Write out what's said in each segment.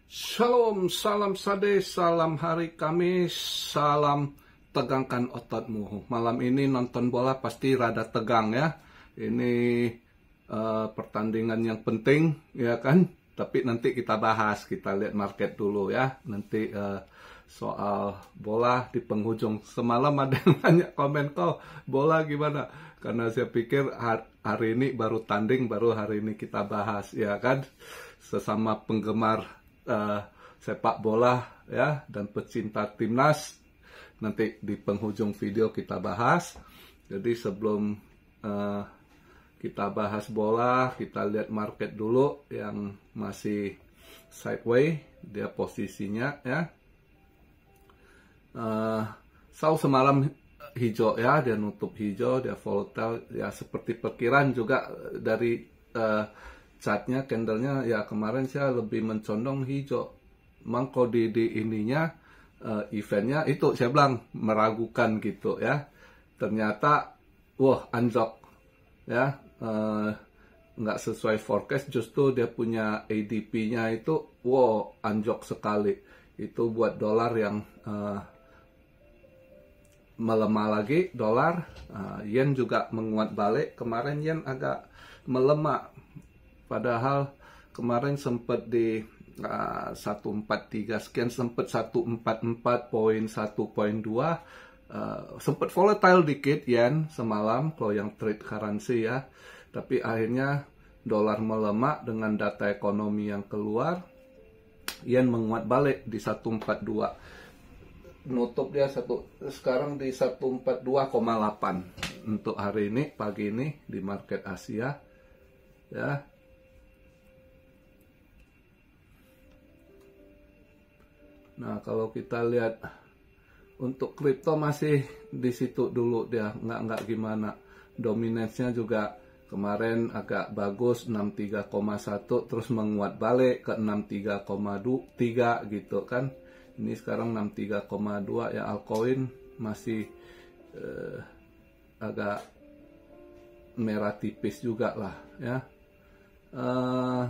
Shalom, salam sade, salam hari Kamis, salam tegangkan ototmu. Malam ini nonton bola pasti rada tegang ya. Ini pertandingan yang penting ya kan. Tapi nanti kita bahas, kita lihat market dulu ya. Nanti soal bola di penghujung. Semalam ada yang banyak komen kok bola gimana. Karena saya pikir hari ini baru tanding, baru hari ini kita bahas ya kan. Sesama penggemar sepak bola ya dan pecinta timnas, nanti di penghujung video kita bahas. Jadi sebelum kita bahas bola, kita lihat market dulu yang masih sideways dia posisinya ya. Sau semalam hijau ya, dia nutup hijau, dia volatile ya seperti perkiraan juga dari chartnya, candlenya ya kemarin saya lebih mencondong hijau. Memang kalau di ininya eventnya itu saya bilang meragukan gitu ya. Ternyata wah anjlok ya, nggak sesuai forecast, justru dia punya ADP-nya itu wow anjlok sekali. Itu buat dolar yang melemah lagi, dolar. Yen juga menguat balik. Kemarin yen agak melemah. Padahal kemarin sempat di 143 sekian, sempat 144.1.2, sempat volatile dikit yen semalam kalau yang trade currency ya. Tapi akhirnya dolar melemah dengan data ekonomi yang keluar, yen menguat balik di 142. Nutup dia sekarang di 142,8 untuk hari ini, pagi ini di market Asia ya. Nah, kalau kita lihat untuk kripto masih di situ dulu dia, nggak gimana. Dominance-nya juga kemarin agak bagus 63,1 terus menguat balik ke 63,3 gitu kan. Ini sekarang 63,2 ya. Altcoin masih agak merah tipis juga lah ya.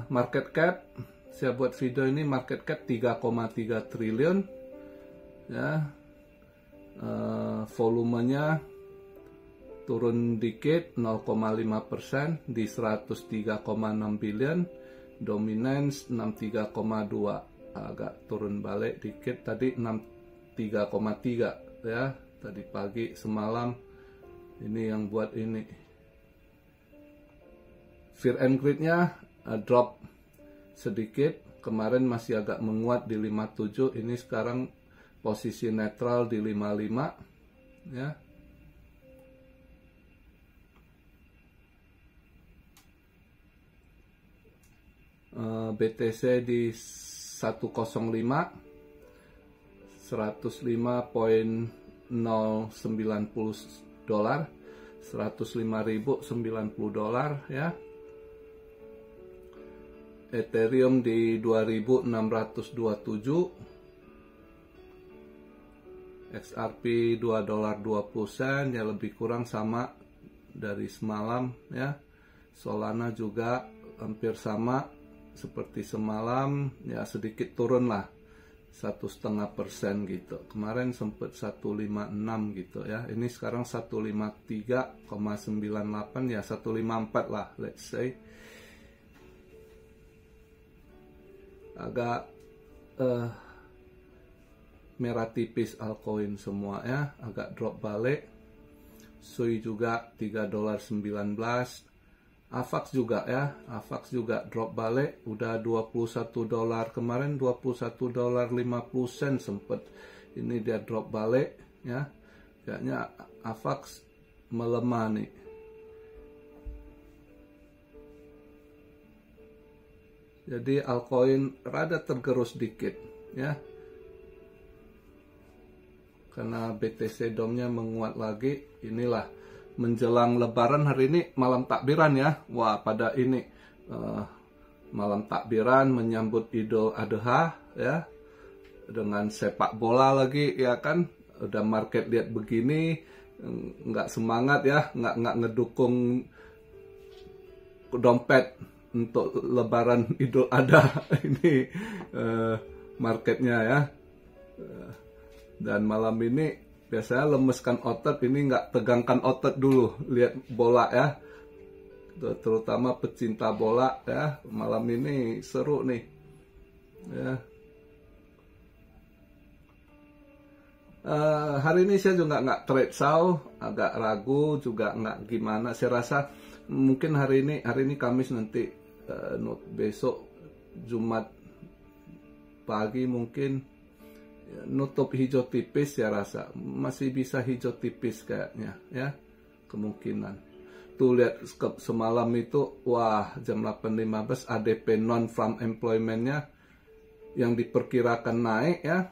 Market cap, saya buat video ini market cap 3,3 triliun ya. Volumenya turun dikit 0,5% di 103,6 billion. Dominance 63,2, agak turun balik dikit, tadi 63,3 ya tadi pagi. Semalam ini yang buat ini Fear and Greed-nya drop sedikit, kemarin masih agak menguat di 57, ini sekarang posisi netral di 55 ya. BTC di 105 $105.090 $105.090 ya. Ethereum di 2.627, XRP $2.20 ya, lebih kurang sama dari semalam ya. Solana juga hampir sama seperti semalam ya, sedikit turun lah 1,5% gitu. Kemarin sempat 156 gitu ya, ini sekarang 153,98 ya, 154 lah let's say. Agak merah tipis altcoin semua ya, agak drop balik. Sui juga $3.19. AVAX juga ya, AVAX juga drop balik, udah $21 kemarin, $21.50 sempet. Ini dia drop balik ya. Kayaknya AVAX melemah nih. Jadi altcoin rada tergerus dikit ya. Karena BTC DOM-nya menguat lagi. Inilah menjelang lebaran hari ini, malam takbiran ya. Wah, pada ini malam takbiran menyambut Idul Adha ya. Dengan sepak bola lagi ya kan. Udah market lihat begini, nggak semangat ya, nggak ngedukung dompet untuk lebaran Idul Adha ini marketnya ya. Dan malam ini biasanya lemeskan otot, ini nggak tegangkan otot dulu, lihat bola ya. Terutama pecinta bola ya, malam ini seru nih ya. Hari ini saya juga nggak trade saw, agak ragu juga nggak gimana. Saya rasa mungkin hari ini Kamis, nanti besok Jumat pagi mungkin nutup hijau tipis. Saya rasa masih bisa hijau tipis kayaknya ya, kemungkinan. Tuh lihat semalam itu, wah, jam 8.15 ADP non farm employment-nya yang diperkirakan naik ya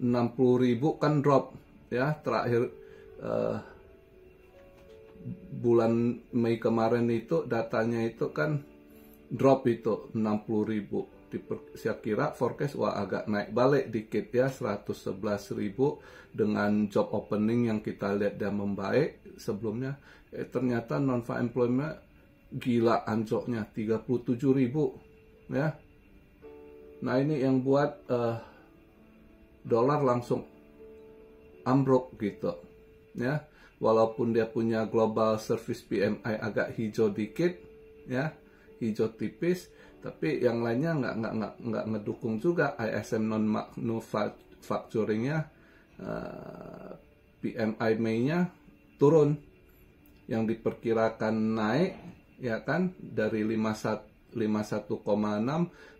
60.000 kan drop ya. Terakhir bulan Mei kemarin itu datanya itu kan drop itu 60.000. Saya kira forecast wah agak naik balik dikit ya, 111.000 dengan job opening yang kita lihat dan membaik sebelumnya. Ternyata non farm employment gila anjoknya 37.000 ya. Nah ini yang buat dolar langsung ambruk gitu ya. Walaupun dia punya global service PMI agak hijau dikit ya, hijau tipis, tapi yang lainnya nggak ngedukung juga. ISM non manufacturingnya, PMI Mei-nya turun, yang diperkirakan naik ya kan dari 51,6,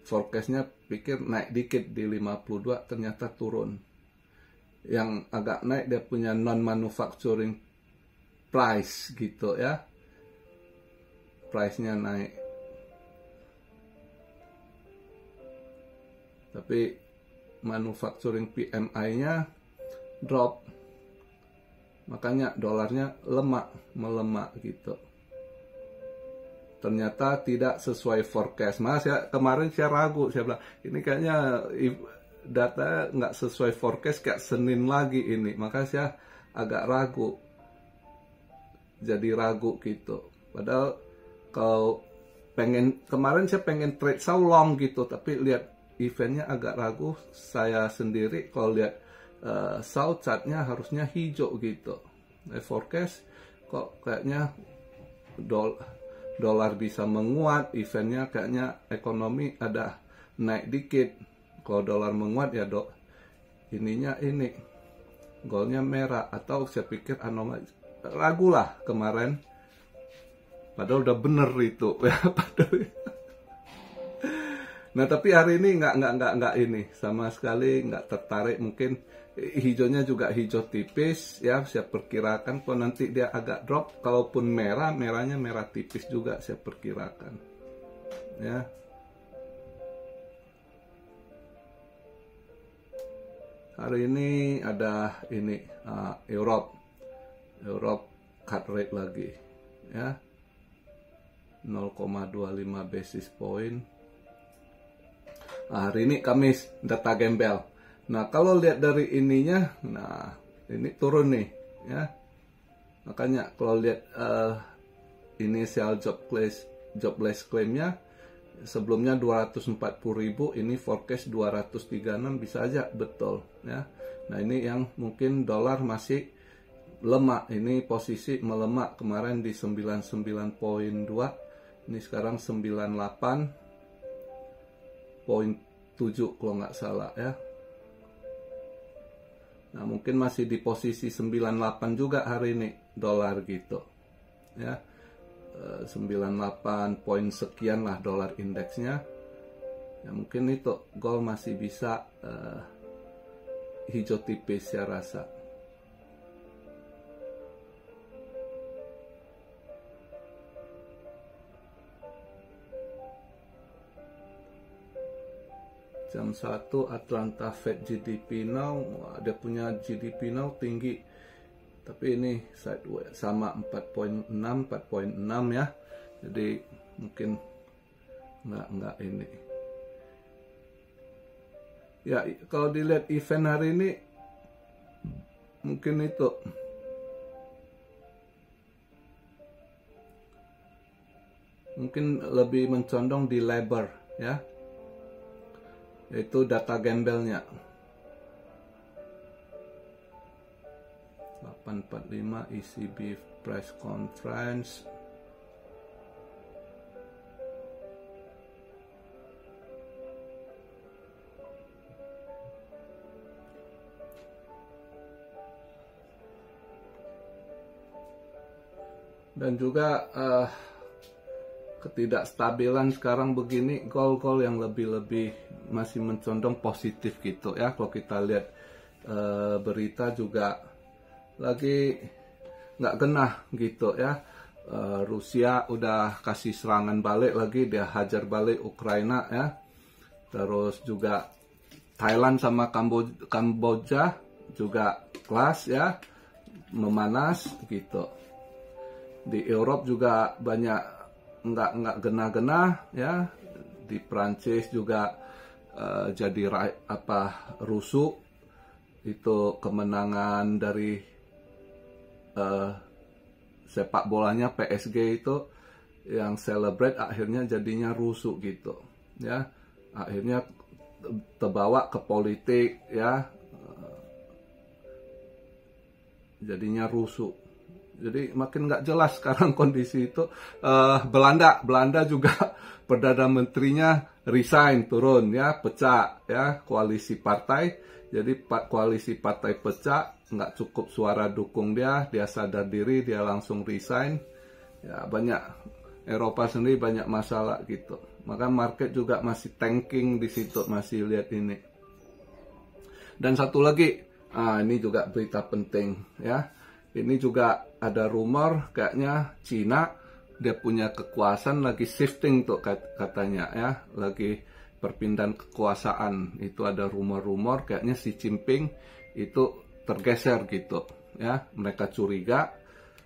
forecastnya pikir naik dikit di 52, ternyata turun. Yang agak naik dia punya non manufacturing price gitu ya, price-nya naik. Tapi manufacturing PMI-nya drop, makanya dolarnya melemah gitu. Ternyata tidak sesuai forecast. Mas ya, kemarin saya ragu, saya bilang ini kayaknya data nggak sesuai forecast, kayak Senin lagi ini. Maka saya agak ragu, jadi ragu gitu. Padahal kalau kemarin saya pengen trade saw long gitu, tapi lihat eventnya agak ragu. Saya sendiri kalau lihat saw chartnya harusnya hijau gitu. Forecast kok kayaknya dolar bisa menguat, eventnya kayaknya ekonomi ada naik dikit. Kalau dolar menguat ya ininya ini golnya merah, atau saya pikir anomali, ragu lah kemarin. Padahal udah bener itu ya. Nah tapi hari ini nggak ini sama sekali nggak tertarik. Mungkin hijaunya juga hijau tipis ya. Saya perkirakan kalau nanti dia agak drop, kalaupun merahnya merah tipis juga saya perkirakan ya. Hari ini ada ini Europe cut rate lagi ya, 0,25 basis point. Nah, hari ini Kamis data gembel. Nah kalau lihat dari ininya, nah ini turun nih ya. Makanya kalau lihat initial jobless claimnya sebelumnya 240.000, ini forecast 236, bisa aja betul ya. Nah ini yang mungkin dolar masih lemah, ini posisi melemah kemarin di 99.2, ini sekarang 98.7 kalau nggak salah ya. Nah mungkin masih di posisi 98 juga hari ini dolar gitu ya. 98 poin sekian lah dolar indeksnya ya. Mungkin itu gold masih bisa hijau tipis saya rasa. Jam 1 Atlanta Fed GDP now, dia punya GDP now tinggi, tapi ini sideways sama 4.6 ya. Jadi mungkin nggak ini. Ya kalau dilihat event hari ini mungkin itu mungkin lebih mencondong di labor ya. Itu data gembelnya. 8:45 ECB press conference. Dan juga ketidakstabilan sekarang begini, gol-gol yang lebih-lebih masih mencondong positif gitu ya. Kalau kita lihat berita juga lagi nggak genah gitu ya. Rusia udah kasih serangan balik lagi, dia hajar balik Ukraina ya. Terus juga Thailand sama Kamboja juga kelas ya, memanas gitu. Di Eropa juga banyak nggak genah-genah ya. Di Prancis juga jadi rusuh. Itu kemenangan dari sepak bolanya PSG itu yang celebrate, akhirnya jadinya rusuh gitu ya. Akhirnya terbawa ke politik ya, jadinya rusuh. Jadi makin nggak jelas sekarang kondisi itu. Belanda juga perdana menterinya resign, turun ya, pecah ya, koalisi partai. Jadi koalisi partai pecah, nggak cukup suara dukung dia sadar diri, dia langsung resign. Ya banyak, Eropa sendiri banyak masalah gitu. Maka market juga masih tanking di situ, masih lihat ini. Dan satu lagi, ini juga berita penting ya. Ini juga ada rumor kayaknya Cina dia punya kekuasaan lagi shifting tuh katanya ya, lagi perpindahan kekuasaan. Itu ada rumor-rumor kayaknya Xi Jinping itu tergeser gitu ya. Mereka curiga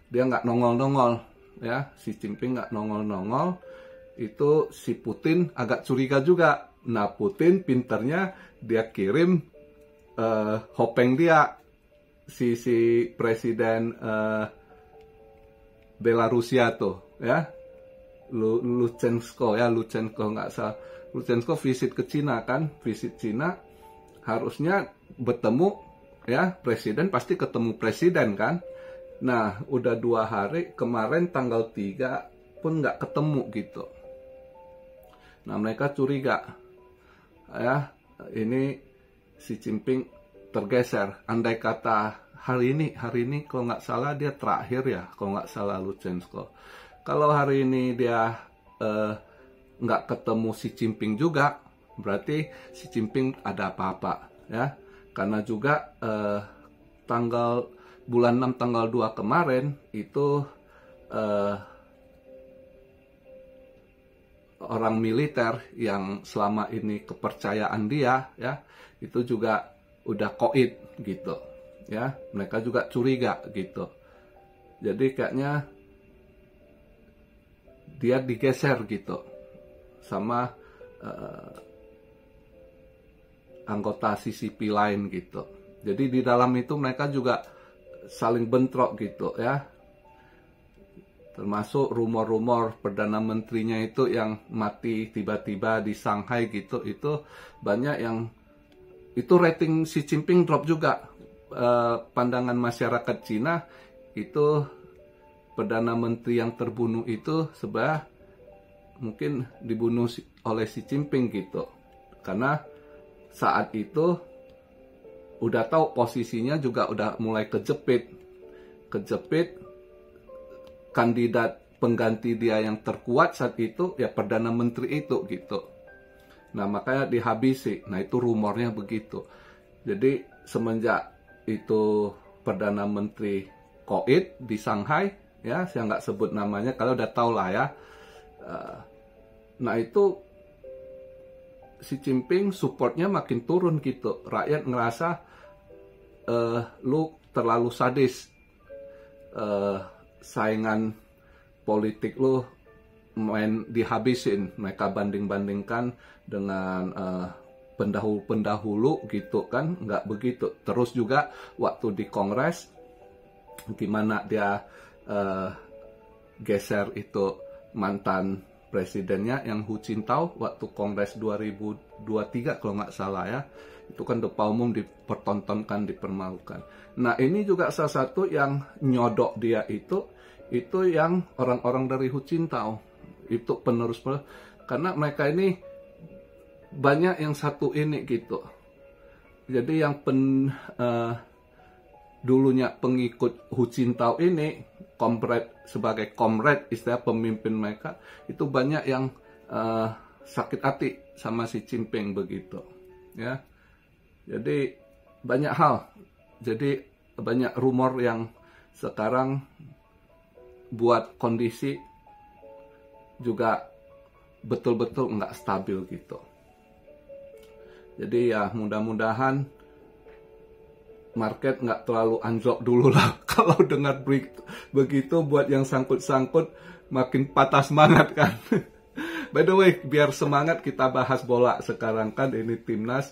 dia nggak nongol-nongol ya, Xi Jinping nggak nongol-nongol. Itu si Putin agak curiga juga. Nah Putin pinternya dia kirim hopeng dia, si presiden Belarusia tuh ya, Lukashenko nggak salah. Lukashenko visit ke Cina kan, visit Cina harusnya bertemu ya presiden, pasti ketemu presiden kan. Nah udah 2 hari, kemarin tanggal 3 pun nggak ketemu gitu. Nah mereka curiga ya, ini Xi Jinping tergeser. Andai kata hari ini kalau nggak salah dia terakhir ya, kalau nggak salah Lukashenko. Kalau hari ini dia nggak ketemu Xi Jinping juga, berarti Xi Jinping ada apa-apa ya. Karena juga bulan 6 tanggal 2 kemarin itu orang militer yang selama ini kepercayaan dia ya, itu juga udah koit gitu ya. Mereka juga curiga gitu. Jadi kayaknya dia digeser gitu sama anggota CCP lain gitu. Jadi di dalam itu mereka juga saling bentrok gitu ya. Termasuk rumor-rumor Perdana Menterinya itu yang mati tiba-tiba di Shanghai gitu. Itu banyak yang, itu rating Xi Jinping drop juga. Pandangan masyarakat Cina itu Perdana Menteri yang terbunuh itu sebenarnya mungkin dibunuh oleh Xi Jinping gitu. Karena saat itu udah tahu posisinya juga udah mulai kejepit kandidat pengganti dia yang terkuat saat itu ya Perdana Menteri itu gitu. Nah makanya dihabisi. Nah itu rumornya begitu. Jadi semenjak itu Perdana Menteri koit di Shanghai ya, saya nggak sebut namanya, kalau udah tahu lah ya. Nah itu Xi Jinping supportnya makin turun gitu. Rakyat ngerasa lu terlalu sadis, saingan politik lu main dihabisin. Mereka banding-bandingkan dengan pendahulu gitu kan, nggak begitu. Terus juga waktu di Kongres gimana dia geser itu mantan presidennya yang Hu Jintao waktu Kongres 2023 kalau nggak salah ya. Itu kan depan umum dipertontonkan, dipermalukan. Nah ini juga salah satu yang nyodok dia itu yang orang-orang dari Hu Jintao. Itu penerus, karena mereka ini banyak yang satu ini gitu. Jadi yang dulunya pengikut Hu Jintao ini, sebagai komrade istilah pemimpin mereka, itu banyak yang sakit hati sama si Jinping begitu. Ya. Jadi banyak hal. Jadi banyak rumor yang sekarang buat kondisi juga betul-betul nggak stabil gitu. Jadi ya mudah-mudahan market nggak terlalu anjlok dulu lah. Kalau dengar begitu buat yang sangkut-sangkut makin patah semangat kan. By the way, biar semangat kita bahas bola sekarang kan ini timnas.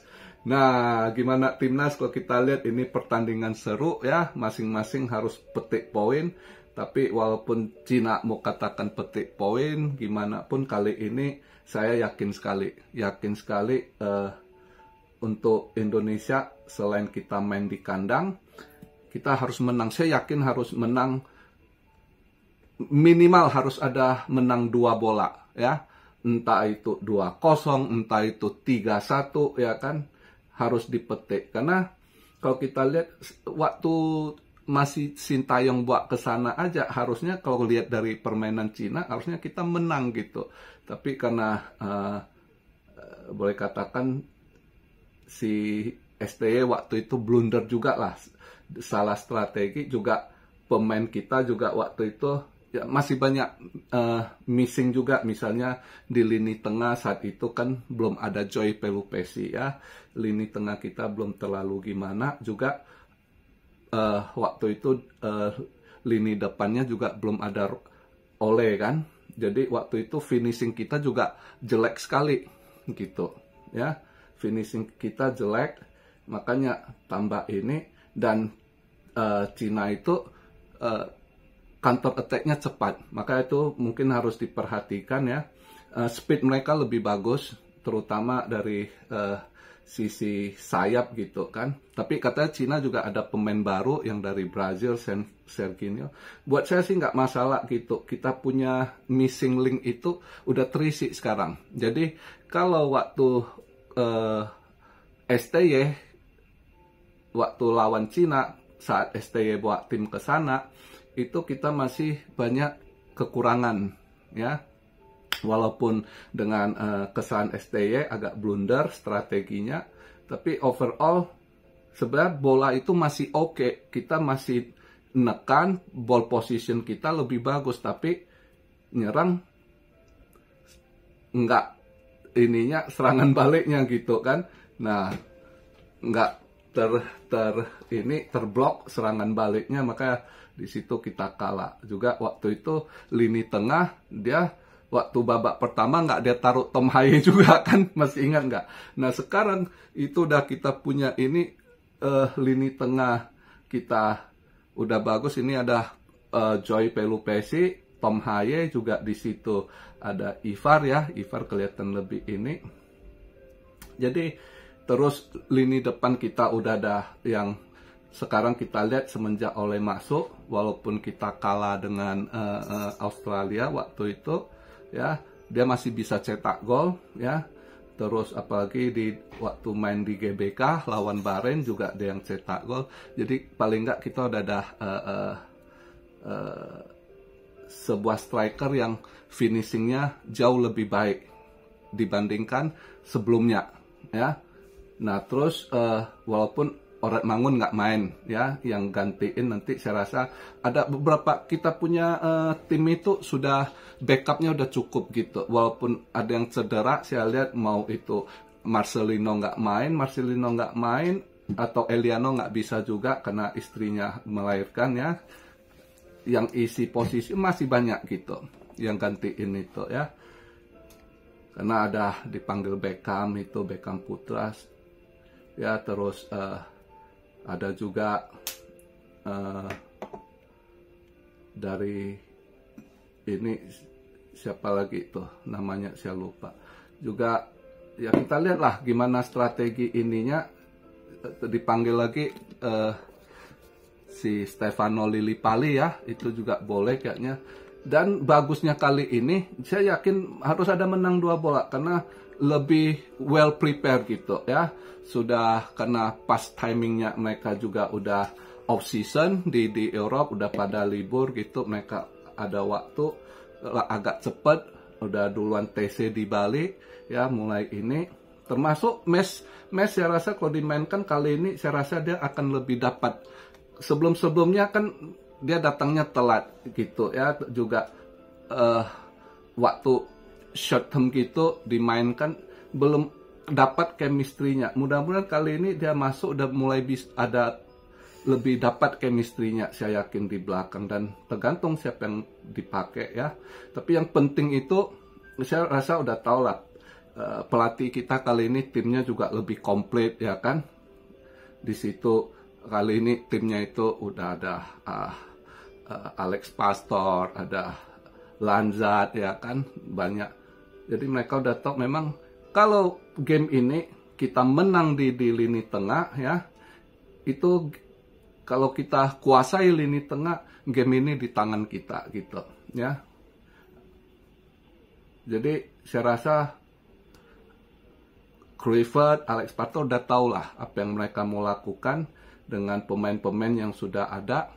Nah, gimana timnas kalau kita lihat ini pertandingan seru ya, masing-masing harus petik poin. Tapi walaupun Cina mau katakan petik poin, gimana pun kali ini saya yakin sekali untuk Indonesia selain kita main di kandang, kita harus menang. Saya yakin harus menang, minimal harus ada menang 2 bola ya. Entah itu 2-0, entah itu 3-1 ya kan. Harus dipetik. Karena kalau kita lihat waktu masih Sintayong buat ke sana aja, harusnya kalau lihat dari permainan Cina harusnya kita menang gitu. Tapi karena boleh katakan si STY waktu itu blunder juga lah, salah strategi juga, pemain kita juga waktu itu ya masih banyak missing juga. Misalnya di lini tengah saat itu kan belum ada Joy Pelupesi ya, lini tengah kita belum terlalu gimana juga. Waktu itu lini depannya juga belum ada Ole kan, jadi waktu itu finishing kita juga jelek sekali gitu ya, finishing kita jelek, makanya tambah ini. Dan Cina itu counter attack-nya cepat, maka itu mungkin harus diperhatikan ya. Speed mereka lebih bagus, terutama dari sisi sayap gitu kan. Tapi katanya Cina juga ada pemain baru yang dari Brazil, Serginho. Buat saya sih nggak masalah gitu. Kita punya missing link itu udah terisi sekarang. Jadi kalau waktu STY waktu lawan Cina, saat STY buat tim ke sana, itu kita masih banyak kekurangan ya. Walaupun dengan kesalahan STY agak blunder strateginya, tapi overall sebenarnya bola itu masih oke. Kita masih nekan, ball position kita lebih bagus, tapi nyerang enggak ininya, serangan baliknya gitu kan. Nah, enggak terblok serangan baliknya, maka di situ kita kalah. Juga waktu itu lini tengah dia waktu babak pertama nggak dia taruh Tom Haye juga kan, masih ingat nggak? Nah sekarang itu udah kita punya ini lini tengah kita udah bagus. Ini ada Joy Pelupesi, Tom Haye juga di situ, ada Ivar ya, Ivar kelihatan lebih ini. Jadi terus lini depan kita udah ada yang sekarang kita lihat semenjak Ole masuk, walaupun kita kalah dengan Australia waktu itu ya, dia masih bisa cetak gol ya. Terus apalagi di waktu main di GBK lawan Bahrain juga dia yang cetak gol. Jadi paling nggak kita udah ada sebuah striker yang finishingnya jauh lebih baik dibandingkan sebelumnya ya. Nah terus walaupun Oret Mangun nggak main ya, yang gantiin nanti saya rasa ada beberapa, kita punya tim itu sudah backupnya udah cukup gitu. Walaupun ada yang cedera, saya lihat mau itu Marcelino nggak main atau Eliano nggak bisa juga karena istrinya melahirkan ya. Yang isi posisi masih banyak gitu yang gantiin itu ya. Karena ada dipanggil Beckham itu, Beckham Putra ya, terus ada juga dari ini siapa lagi tuh namanya saya lupa. Juga ya kita lihatlah gimana strategi ininya, dipanggil lagi si Stefano Lillipali ya, itu juga boleh kayaknya. Dan bagusnya kali ini saya yakin harus ada menang 2 bola karena lebih well prepared gitu ya. Sudah karena pas timingnya mereka juga udah off season di Eropa, udah pada libur gitu, mereka ada waktu agak cepat, udah duluan TC di Bali ya mulai ini. Termasuk Mes saya rasa kalau dimainkan kali ini saya rasa dia akan lebih dapat. Sebelum-sebelumnya kan dia datangnya telat gitu ya, juga waktu short term gitu dimainkan belum dapat chemistry-nya. Mudah-mudahan kali ini dia masuk udah mulai ada lebih dapat chemistry-nya, saya yakin di belakang, dan tergantung siapa yang dipakai ya. Tapi yang penting itu saya rasa udah tahu lah, pelatih kita kali ini timnya juga lebih komplit ya kan. Di situ kali ini timnya itu udah ada Alex Pastor, ada Lanzat ya kan, banyak. Jadi mereka udah tahu memang kalau game ini kita menang di lini tengah ya, itu kalau kita kuasai lini tengah, game ini di tangan kita gitu ya. Jadi saya rasa Kluivert, Alex Pastor udah tahu lah apa yang mereka mau lakukan dengan pemain-pemain yang sudah ada.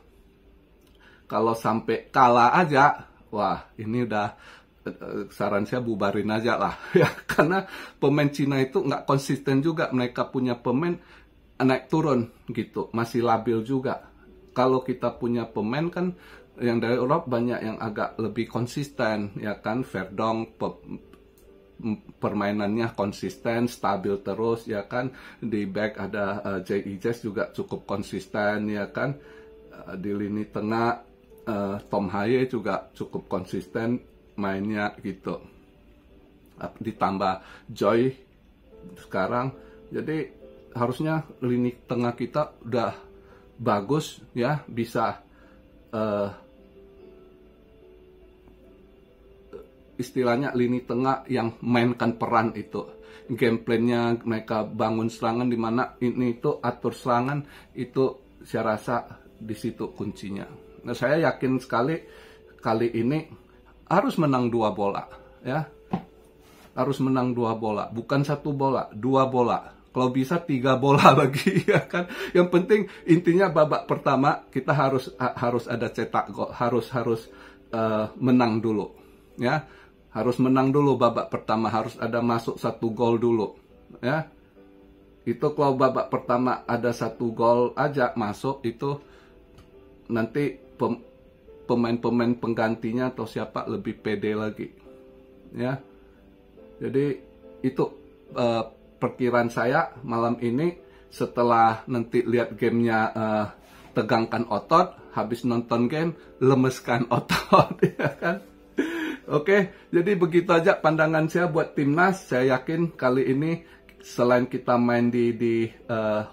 Kalau sampai kalah aja, wah ini udah saran saya bubarin aja lah ya, karena pemain Cina itu nggak konsisten juga, mereka punya pemain naik turun gitu, masih labil juga. Kalau kita punya pemain kan yang dari Eropa banyak yang agak lebih konsisten ya kan, Verdong permainannya konsisten, stabil terus ya kan, di back ada J.E.J juga cukup konsisten ya kan, di lini tengah Tom Haye juga cukup konsisten mainnya gitu, ditambah Joy sekarang, jadi harusnya lini tengah kita udah bagus ya, bisa istilahnya lini tengah yang mainkan peran itu. Game plan-nya mereka bangun serangan di mana ini itu atur serangan itu, saya rasa di situ kuncinya. Nah, saya yakin sekali kali ini harus menang 2 bola ya. Harus menang 2 bola, bukan 1 bola, 2 bola. Kalau bisa 3 bola lagi ya kan. Yang penting intinya babak pertama kita harus ada cetak gol, harus menang dulu ya. Harus menang dulu babak pertama, harus ada masuk 1 gol dulu ya. Itu kalau babak pertama ada 1 gol aja masuk, itu nanti pemain-pemain penggantinya atau siapa lebih pede lagi ya. Jadi itu perkiraan saya malam ini, setelah nanti lihat gamenya, tegangkan otot, habis nonton game lemeskan otot ya kan. Oke, jadi begitu aja pandangan saya buat timnas. Saya yakin kali ini selain kita main di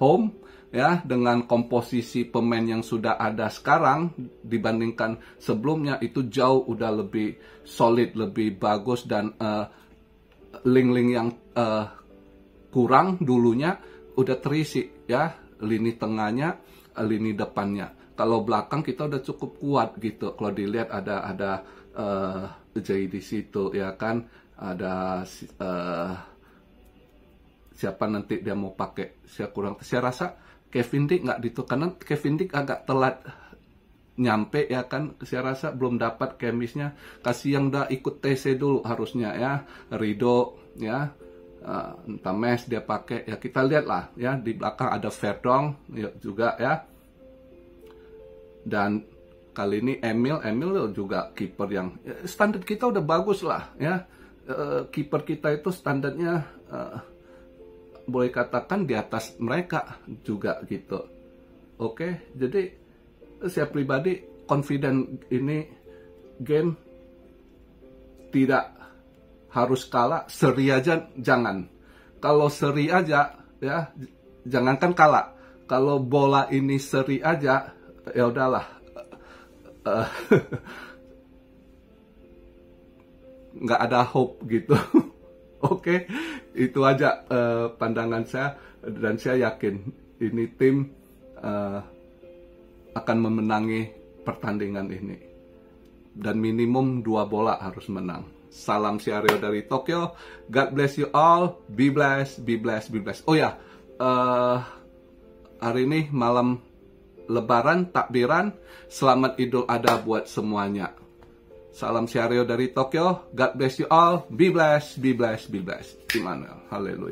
home ya, dengan komposisi pemain yang sudah ada sekarang dibandingkan sebelumnya, itu jauh udah lebih solid, lebih bagus, dan link-link yang kurang dulunya udah terisi ya, lini tengahnya, lini depannya. Kalau belakang kita udah cukup kuat gitu. Kalau dilihat ada Jay di situ ya kan, ada siapa nanti dia mau pakai, saya rasa Kevin Dick nggak gitu, karena Kevin Dick agak telat nyampe ya kan, saya rasa belum dapat chemistry-nya. Kasih yang udah ikut TC dulu harusnya ya, Rido ya, entah Mes dia pakai ya, kita lihat lah ya. Di belakang ada Verdong ya, juga ya, dan kali ini Emil juga kiper yang standar kita udah bagus lah ya. Kiper kita itu standarnya boleh katakan di atas mereka juga gitu. Oke, jadi saya pribadi confident ini game tidak harus kalah, seri aja jangan. Kalau seri aja ya, jangankan kalah. Kalau bola ini seri aja ya udahlah. nggak ada hope gitu. Oke, itu aja pandangan saya, dan saya yakin ini tim akan memenangi pertandingan ini. Dan minimum 2 bola harus menang. Salam Siario dari Tokyo. God bless you all. Be blessed, be blessed, be blessed. Oh ya, hari ini malam Lebaran, takbiran. Selamat Idul Adha buat semuanya. Salam Siario dari Tokyo. God bless you all. Be blessed, be blessed, be blessed. Immanuel. Haleluya.